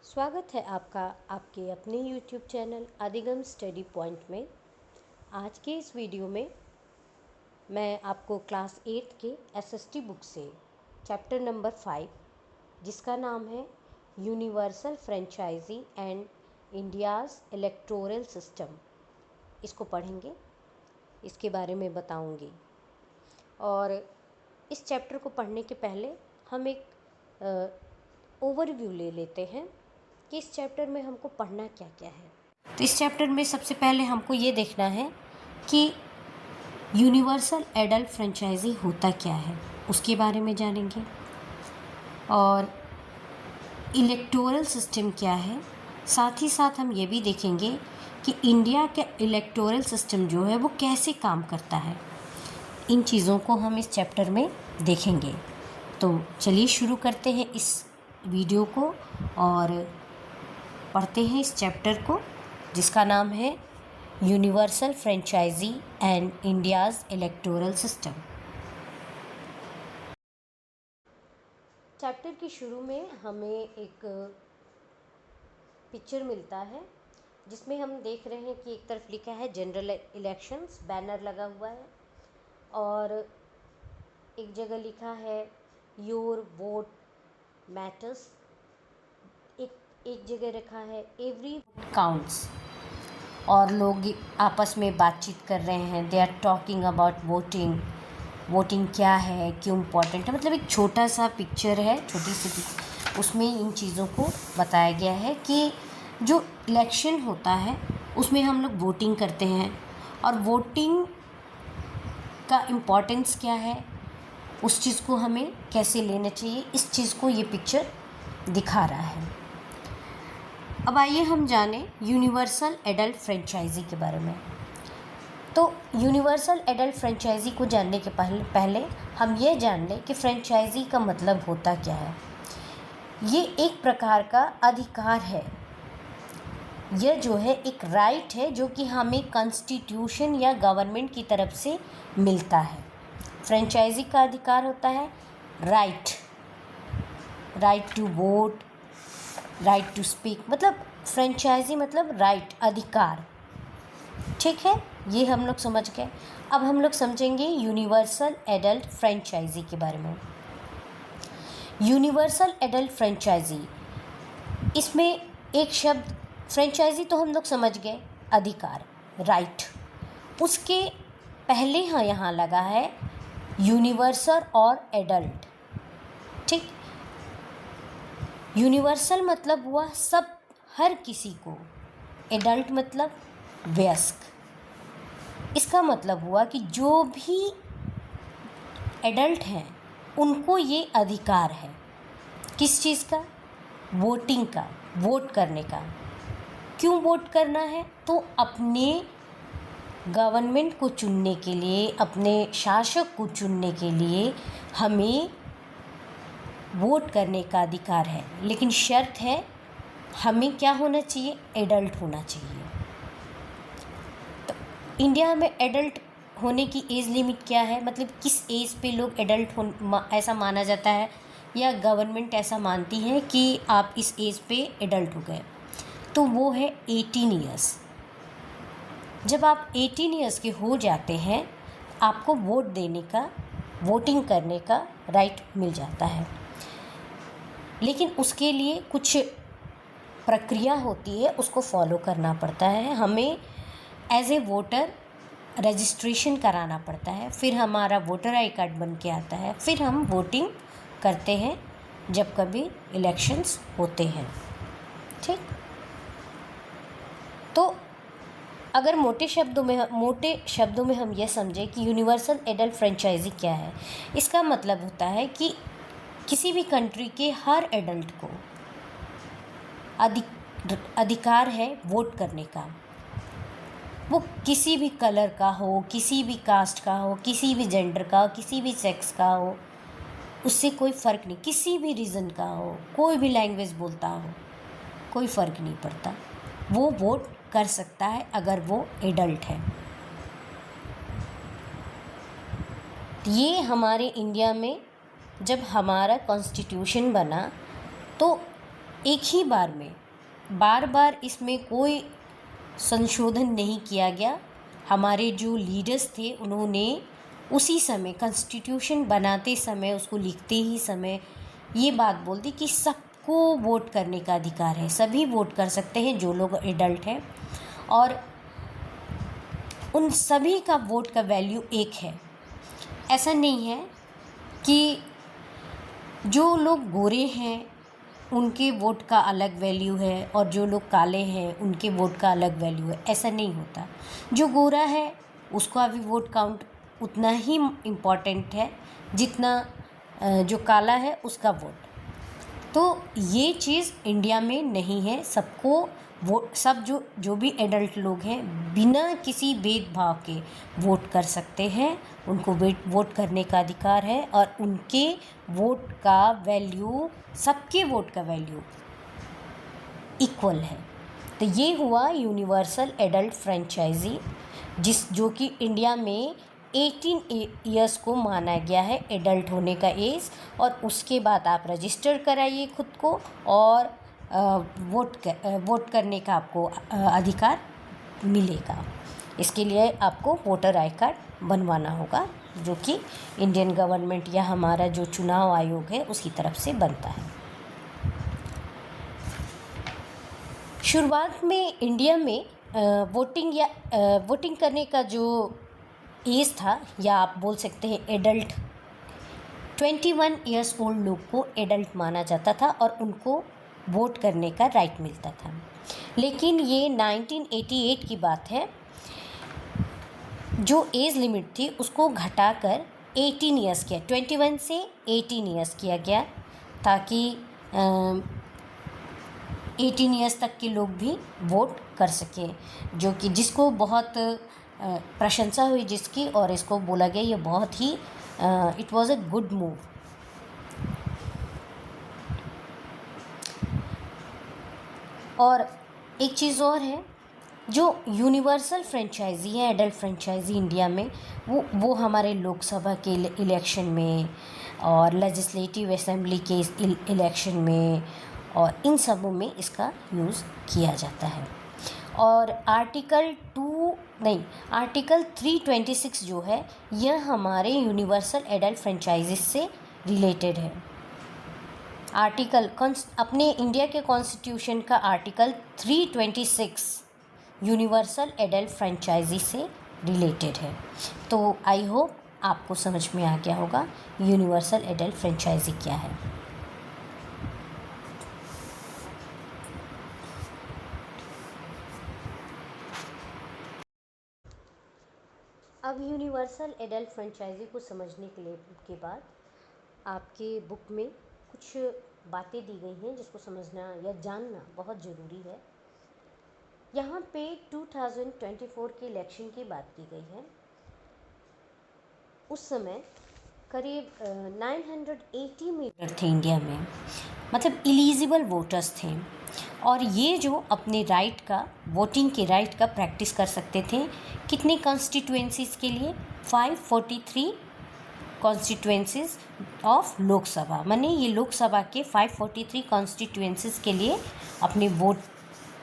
स्वागत है आपका आपके अपने YouTube चैनल आदिगम स्टडी पॉइंट में। आज के इस वीडियो में मैं आपको क्लास 8 के SST बुक से चैप्टर नंबर 5 जिसका नाम है universal franchise and India's electoral system, इसको पढ़ेंगे, इसके बारे में बताऊंगी। और इस चैप्टर को पढ़ने के पहले हम एक ओवरव्यू ले लेते हैं कि इस चैप्टर में हमको पढ़ना क्या क्या है। तो इस चैप्टर में सबसे पहले हमको ये देखना है कि यूनिवर्सल एडल्ट फ्रेंचाइजी होता क्या है, उसके बारे में जानेंगे। और इलेक्टोरल सिस्टम क्या है, साथ ही साथ हम ये भी देखेंगे कि इंडिया का इलेक्टोरल सिस्टम जो है वो कैसे काम करता है। इन चीज़ों को हम इस चैप्टर में देखेंगे। तो चलिए शुरू करते हैं इस वीडियो को और पढ़ते हैं इस चैप्टर को जिसका नाम है universal franchise and India's electoral system. Chapter के शुरू में हमें एक पिक्चर मिलता है जिसमें हम देख रहे हैं कि एक तरफ लिखा है जनरल इलेक्शंस, बैनर लगा हुआ है, और एक जगह लिखा है योर वोट मैटर्स, एक जगह रखा है एवरी काउंट्स, और लोग आपस में बातचीत कर रहे हैं। They are talking about voting क्या है, क्यों इम्पोर्टेंट है। मतलब एक छोटा सा पिक्चर है, छोटी सी उसमें इन चीज़ों को बताया गया है कि जो इलेक्शन होता है उसमें हम लोग वोटिंग करते हैं और वोटिंग का इम्पोर्टेंस क्या है, उस चीज़ को हमें कैसे लेना चाहिए, इस चीज़ को ये पिक्चर दिखा रहा है। अब आइए हम जानें यूनिवर्सल एडल्ट फ्रेंचाइजी के बारे में। तो यूनिवर्सल एडल्ट फ्रेंचाइजी को जानने के पहले हम ये जान लें कि फ्रेंचाइजी का मतलब होता क्या है। ये एक प्रकार का अधिकार है, यह जो है एक राइट है जो कि हमें कॉन्स्टिट्यूशन या गवर्नमेंट की तरफ से मिलता है। फ्रेंचाइजी का अधिकार होता है right to vote, right to speak, मतलब फ्रेंचाइजी मतलब राइट, अधिकार। ठीक है, ये हम लोग समझ गए। अब हम लोग समझेंगे यूनिवर्सल एडल्ट फ्रेंचाइजी के बारे में। यूनिवर्सल एडल्ट फ्रेंचाइजी, इसमें एक शब्द फ्रेंचाइजी तो हम लोग समझ गए, अधिकार, राइट। उसके पहले यहाँ लगा है यूनिवर्सल और एडल्ट। ठीक, यूनिवर्सल मतलब हुआ सब, हर किसी को। एडल्ट मतलब वयस्क। इसका मतलब हुआ कि जो भी एडल्ट हैं उनको ये अधिकार है। किस चीज़ का? वोटिंग का, वोट करने का। क्यों वोट करना है? तो अपने गवर्नमेंट को चुनने के लिए, अपने शासक को चुनने के लिए हमें वोट करने का अधिकार है। लेकिन शर्त है, हमें क्या होना चाहिए? एडल्ट होना चाहिए। तो इंडिया में एडल्ट होने की एज लिमिट क्या है, मतलब किस एज पे लोग एडल्ट ऐसा माना जाता है या गवर्नमेंट ऐसा मानती है कि आप इस एज पे एडल्ट हो गए, तो वो है 18 ईयर्स। जब आप 18 ईयर्स के हो जाते हैं आपको वोट देने का, वोटिंग करने का राइट मिल जाता है। लेकिन उसके लिए कुछ प्रक्रिया होती है, उसको फॉलो करना पड़ता है। हमें एज ए वोटर रजिस्ट्रेशन कराना पड़ता है, फिर हमारा वोटर आई कार्ड बन के आता है, फिर हम वोटिंग करते हैं जब कभी इलेक्शंस होते हैं। ठीक, तो अगर मोटे शब्दों में हम यह समझें कि यूनिवर्सल एडल्ट फ्रेंचाइजी क्या है, इसका मतलब होता है कि किसी भी कंट्री के हर एडल्ट को अधिकार है वोट करने का। वो किसी भी कलर का हो, किसी भी कास्ट का हो, किसी भी जेंडर का हो, किसी भी सेक्स का हो, उससे कोई फ़र्क नहीं, किसी भी रीज़न का हो, कोई भी लैंग्वेज बोलता हो, कोई फ़र्क नहीं पड़ता, वो वोट कर सकता है अगर वो एडल्ट है। ये हमारे इंडिया में जब हमारा कॉन्स्टिट्यूशन बना तो एक ही बार में, बार बार इसमें कोई संशोधन नहीं किया गया। हमारे जो लीडर्स थे उन्होंने उसी समय कॉन्स्टिट्यूशन बनाते समय, उसको लिखते ही समय ये बात बोल दी कि सबको वोट करने का अधिकार है, सभी वोट कर सकते हैं जो लोग एडल्ट हैं, और उन सभी का वोट का वैल्यू एक है। ऐसा नहीं है कि जो लोग गोरे हैं उनके वोट का अलग वैल्यू है और जो लोग काले हैं उनके वोट का अलग वैल्यू है, ऐसा नहीं होता। जो गोरा है उसका भी वोट काउंट उतना ही इम्पॉर्टेंट है जितना जो काला है उसका वोट। तो ये चीज़ इंडिया में नहीं है। सबको वोट, सब जो भी एडल्ट लोग हैं बिना किसी भेदभाव के वोट कर सकते हैं, उनको वोट करने का अधिकार है और उनके वोट का वैल्यू, सबके वोट का वैल्यू इक्वल है। तो ये हुआ यूनिवर्सल एडल्ट फ्रेंचाइजी, जो कि इंडिया में 18 ईयर्स को माना गया है एडल्ट होने का एज, और उसके बाद आप रजिस्टर कराइए खुद को और वोट करने का आपको अधिकार मिलेगा। इसके लिए आपको वोटर आई कार्ड बनवाना होगा, जो कि इंडियन गवर्नमेंट या हमारा जो चुनाव आयोग है उसकी तरफ से बनता है। शुरुआत में इंडिया में वोटिंग करने का जो एज था, या आप बोल सकते हैं एडल्ट, 21 ईयर्स ओल्ड लोग को एडल्ट माना जाता था और उनको वोट करने का राइट मिलता था। लेकिन ये 1988 की बात है, जो एज लिमिट थी उसको घटाकर 18 ईयर्स किया, 21 से 18 ईयर्स किया गया, ताकि 18 ईयर्स तक के लोग भी वोट कर सकें, जो कि जिसको बहुत प्रशंसा हुई जिसकी, और इसको बोला गया ये बहुत ही it was a good move. और एक चीज़ और है, जो यूनिवर्सल फ्रेंचाइजी है, एडल्ट फ्रेंचाइजी इंडिया में, वो हमारे लोकसभा के इलेक्शन में और लेजिस्लेटिव असेंबली के इलेक्शन में और इन सबों में इसका यूज़ किया जाता है। और आर्टिकल 326 जो है यह हमारे यूनिवर्सल एडल्ट फ्रेंचाइजीज से रिलेटेड है। अपने इंडिया के कॉन्स्टिट्यूशन का आर्टिकल 326 यूनिवर्सल एडल्ट फ्रेंचाइजी से रिलेटेड है। तो आई होप आपको समझ में आ गया होगा यूनिवर्सल एडल्ट फ्रेंचाइजी क्या है। अब यूनिवर्सल एडल्ट फ्रेंचाइजी को समझने के बाद आपके बुक में कुछ बातें दी गई हैं जिसको समझना या जानना बहुत ज़रूरी है। यहाँ पे 2024 के इलेक्शन की बात की गई है। उस समय करीब 980 मिलियन थे इंडिया में, मतलब एलिजिबल वोटर्स थे, और ये जो अपने राइट का, वोटिंग के राइट का प्रैक्टिस कर सकते थे। कितने कॉन्स्टिट्यूएंसीज़ के लिए? 543 कॉन्स्टिट्यूएंसीज़ ऑफ लोकसभा, माने ये लोकसभा के 543 कॉन्स्टिट्यूएंसीज़ के लिए अपने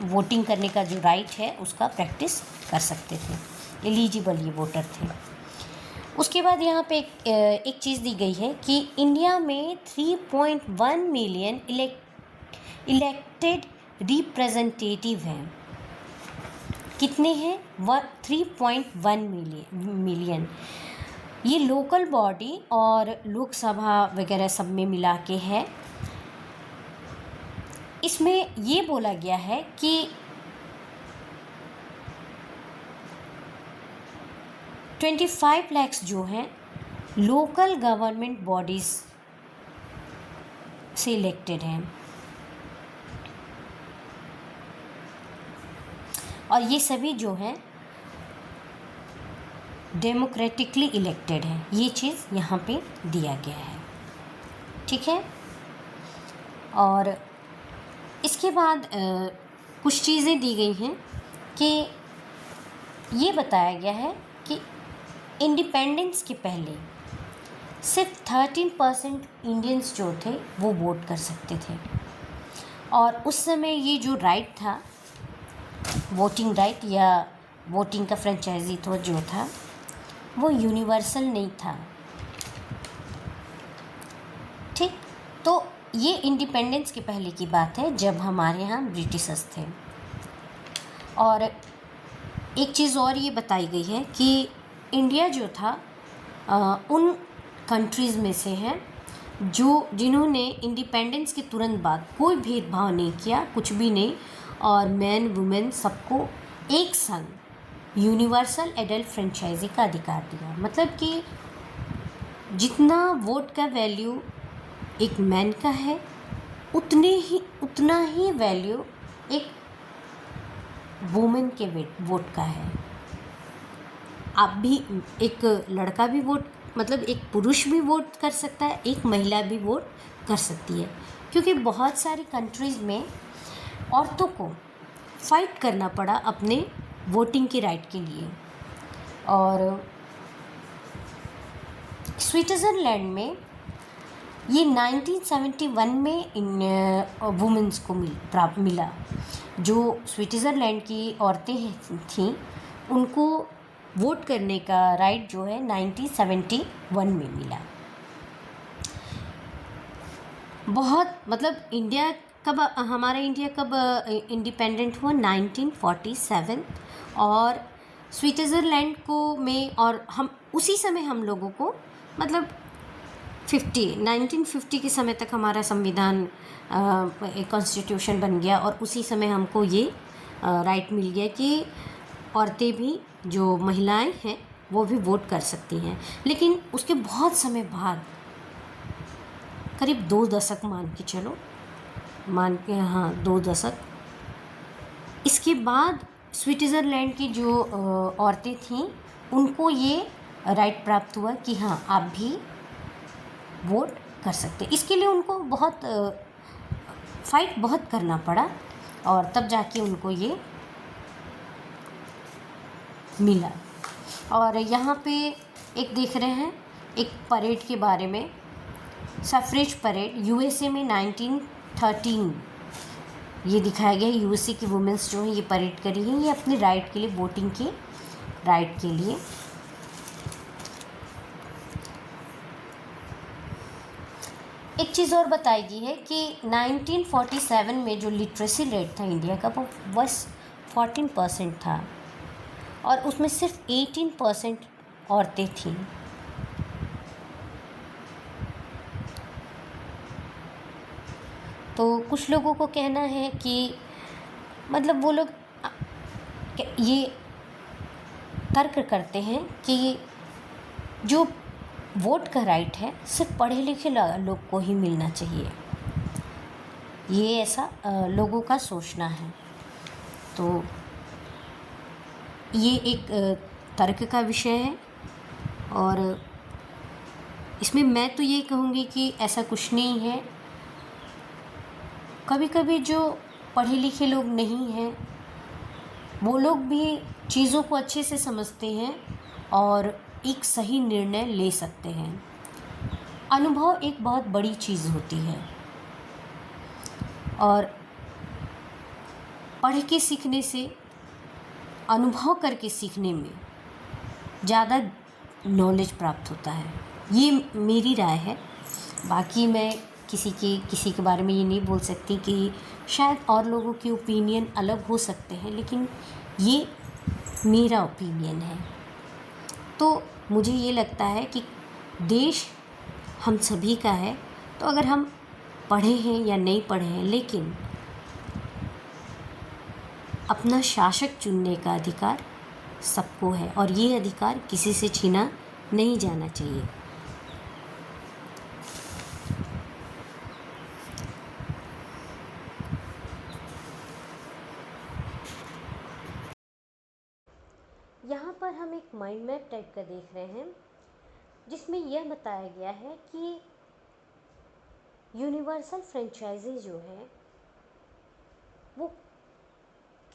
वोटिंग करने का जो राइट है उसका प्रैक्टिस कर सकते थे, एलिजिबल ये वोटर थे। उसके बाद यहाँ पे एक चीज़ दी गई है कि इंडिया में 3.1 मिलियन इलेक्टेड रिप्रेजेंटेटिव हैं। कितने हैं? 3.1 मिलियन। ये लोकल बॉडी और लोकसभा वगैरह सब में मिला के है। इसमें ये बोला गया है कि 25 लाख जो हैं लोकल गवर्नमेंट बॉडीज़ से इलेक्टेड हैं, और ये सभी जो हैं डेमोक्रेटिकली इलेक्टेड हैं। ये चीज़ यहाँ पे दिया गया है, ठीक है। और इसके बाद कुछ चीज़ें दी गई हैं कि ये बताया गया है कि इंडिपेंडेंस के पहले सिर्फ 13% इंडियंस जो थे वो वोट कर सकते थे, और उस समय ये जो राइट था, वोटिंग राइट या वोटिंग का फ्रेंचाइजी तो जो था वो यूनिवर्सल नहीं था। ठीक, तो ये इंडिपेंडेंस के पहले की बात है जब हमारे यहाँ ब्रिटिशर्स थे। और एक चीज़ और ये बताई गई है कि इंडिया जो था उन कंट्रीज़ में से है जिन्होंने इंडिपेंडेंस के तुरंत बाद कोई भेदभाव नहीं किया, कुछ भी नहीं, और मैन वुमेन सबको एक संग यूनिवर्सल एडल्ट फ्रेंचाइजी का अधिकार दिया। मतलब कि जितना वोट का वैल्यू एक मैन का है उतना ही वैल्यू एक वुमेन के वोट का है। आप भी, एक लड़का भी वोट, मतलब एक पुरुष भी वोट कर सकता है, एक महिला भी वोट कर सकती है, क्योंकि बहुत सारी कंट्रीज़ में औरतों को फाइट करना पड़ा अपने वोटिंग के राइट के लिए। और स्विट्ज़रलैंड में ये 1971 में इन वुमेन्स को मिला। जो स्विट्ज़रलैंड की औरतें थीं उनको वोट करने का राइट जो है 1971 में मिला। बहुत, मतलब हमारा इंडिया कब इंडिपेंडेंट हुआ? 1947। और स्विट्ज़रलैंड को में, और हम उसी समय हम लोगों को, मतलब 1950 के समय तक हमारा संविधान एक कॉन्स्टिट्यूशन बन गया, और उसी समय हमको ये राइट मिल गया कि औरतें भी, जो महिलाएं हैं वो भी वोट कर सकती हैं। लेकिन उसके बहुत समय बाद, करीब 2 दशक मान के हाँ 2 दशक, इसके बाद स्विट्ज़रलैंड की जो औरतें थीं उनको ये राइट प्राप्त हुआ कि हाँ आप भी वोट कर सकते। इसके लिए उनको फाइट बहुत करना पड़ा, और तब जाके उनको ये मिला। और यहाँ पे एक देख रहे हैं एक परेड के बारे में, सफरेज परेड यूएसए में 1913 ये दिखाया गया है। यूएसए की वुमेन्स जो है ये परेड करी है, ये अपने राइट के लिए, वोटिंग के राइट के लिए। एक चीज़ और बताई गई है कि 1947 में जो लिटरेसी रेट था इंडिया का वो बस 14% था, और उसमें सिर्फ 18% औरतें थीं। तो कुछ लोगों को कहना है कि मतलब वो लोग ये तर्क करते हैं कि जो वोट का राइट है सिर्फ पढ़े लिखे लोग को ही मिलना चाहिए। ये ऐसा लोगों का सोचना है। तो ये एक तर्क का विषय है, और इसमें मैं तो ये कहूँगी कि ऐसा कुछ नहीं है। कभी कभी जो पढ़े लिखे लोग नहीं हैं वो लोग भी चीज़ों को अच्छे से समझते हैं और एक सही निर्णय ले सकते हैं। अनुभव एक बहुत बड़ी चीज़ होती है, और पढ़ के सीखने से, अनुभव करके सीखने में ज़्यादा नॉलेज प्राप्त होता है। ये मेरी राय है। बाकी मैं किसी के बारे में ये नहीं बोल सकती कि शायद और लोगों के ओपिनियन अलग हो सकते हैं, लेकिन ये मेरा ओपिनियन है। तो मुझे ये लगता है कि देश हम सभी का है, तो अगर हम पढ़े हैं या नहीं पढ़े हैं, लेकिन अपना शासक चुनने का अधिकार सबको है, और ये अधिकार किसी से छीना नहीं जाना चाहिए। यहाँ पर हम एक माइंड मैप टाइप का देख रहे हैं, जिसमें यह बताया गया है कि यूनिवर्सल फ्रेंचाइजी जो है वो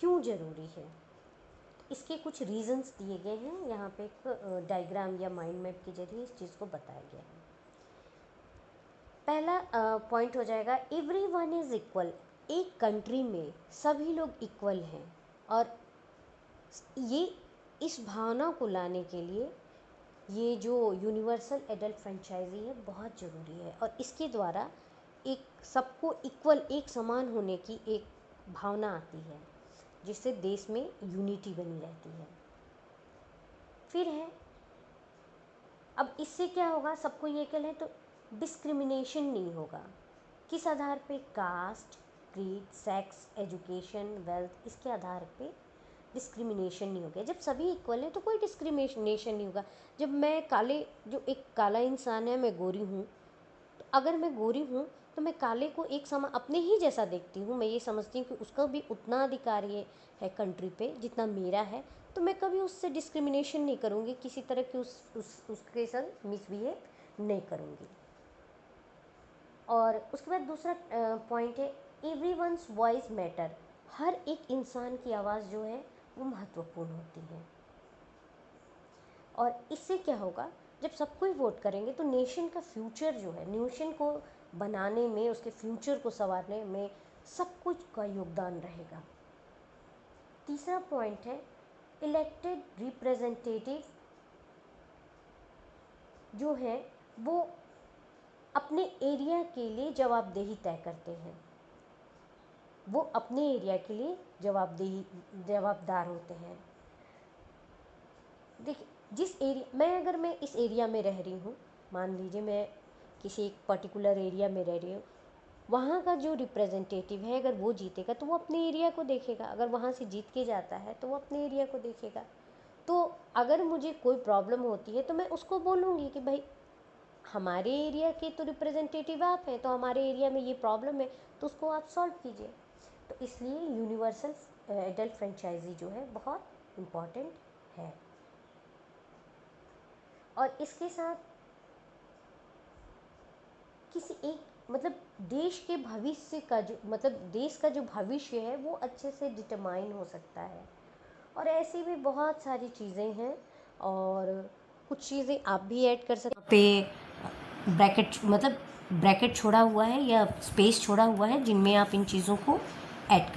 क्यों ज़रूरी है। इसके कुछ रीज़न्स दिए गए हैं। यहाँ पे एक डायग्राम या माइंड मैप के जरिए इस चीज़ को बताया गया है। पहला पॉइंट हो जाएगा, एवरीवन इज़ इक्वल एक कंट्री में सभी लोग इक्वल हैं, और ये इस भावना को लाने के लिए ये जो यूनिवर्सल एडल्ट फ्रेंचाइजी है बहुत ज़रूरी है, और इसके द्वारा एक सबको इक्वल, एक समान होने की एक भावना आती है, जिससे देश में यूनिटी बनी रहती है। फिर है, अब इससे क्या होगा, सबको ये कह लें तो डिस्क्रिमिनेशन नहीं होगा। किस आधार पे? Caste, creed, sex, education, wealth, इसके आधार पे डिस्क्रिमिनेशन नहीं होगा। जब सभी इक्वल हैं तो कोई डिस्क्रिमिनेशन नहीं होगा। जब मैं जो एक काला इंसान है, मैं गोरी हूँ, तो अगर मैं गोरी हूँ तो मैं काले को एक समान अपने ही जैसा देखती हूँ। मैं ये समझती हूँ कि उसका भी उतना अधिकार ये है कंट्री पे जितना मेरा है, तो मैं कभी उससे डिस्क्रिमिनेशन नहीं करूँगी, किसी तरह की उसके साथ मिसबिहेव नहीं करूँगी। और उसके बाद दूसरा पॉइंट है, एवरीवन्स वॉइस मैटर। हर एक इंसान की आवाज़ जो है वो महत्वपूर्ण होती है। और इससे क्या होगा, जब सब कोई वोट करेंगे तो नेशन का फ्यूचर जो है, नेशन को बनाने में, उसके फ्यूचर को संवारने में सब कुछ का योगदान रहेगा। तीसरा पॉइंट है, इलेक्टेड रिप्रेजेंटेटिव जो है वो अपने एरिया के लिए जवाबदेही तय करते हैं। वो अपने एरिया के लिए जवाबदार होते हैं। देखिए, अगर मैं इस एरिया में रह रही हूँ, मान लीजिए मैं किसी एक पर्टिकुलर एरिया में रह रही हूँ, वहाँ का जो रिप्रेजेंटेटिव है अगर वो जीतेगा तो वो अपने एरिया को देखेगा, अगर वहाँ से जीत के जाता है तो वो अपने एरिया को देखेगा। तो अगर मुझे कोई प्रॉब्लम होती है तो मैं उसको बोलूँगी कि भाई हमारे एरिया के तो रिप्रेजेंटेटिव आप हैं, तो हमारे एरिया में ये प्रॉब्लम है, तो उसको आप सॉल्व कीजिए। तो इसलिए यूनिवर्सल एडल्ट फ्रेंचाइजी जो है बहुत इम्पॉर्टेंट है। और इसके साथ किसी एक देश के भविष्य का जो देश का जो भविष्य है वो अच्छे से डिटरमाइन हो सकता है। और ऐसी भी बहुत सारी चीज़ें हैं, और कुछ चीज़ें आप भी ऐड कर सकते पे ब्रैकेट छोड़ा हुआ है या स्पेस छोड़ा हुआ है जिनमें आप इन चीज़ों को ऐड कर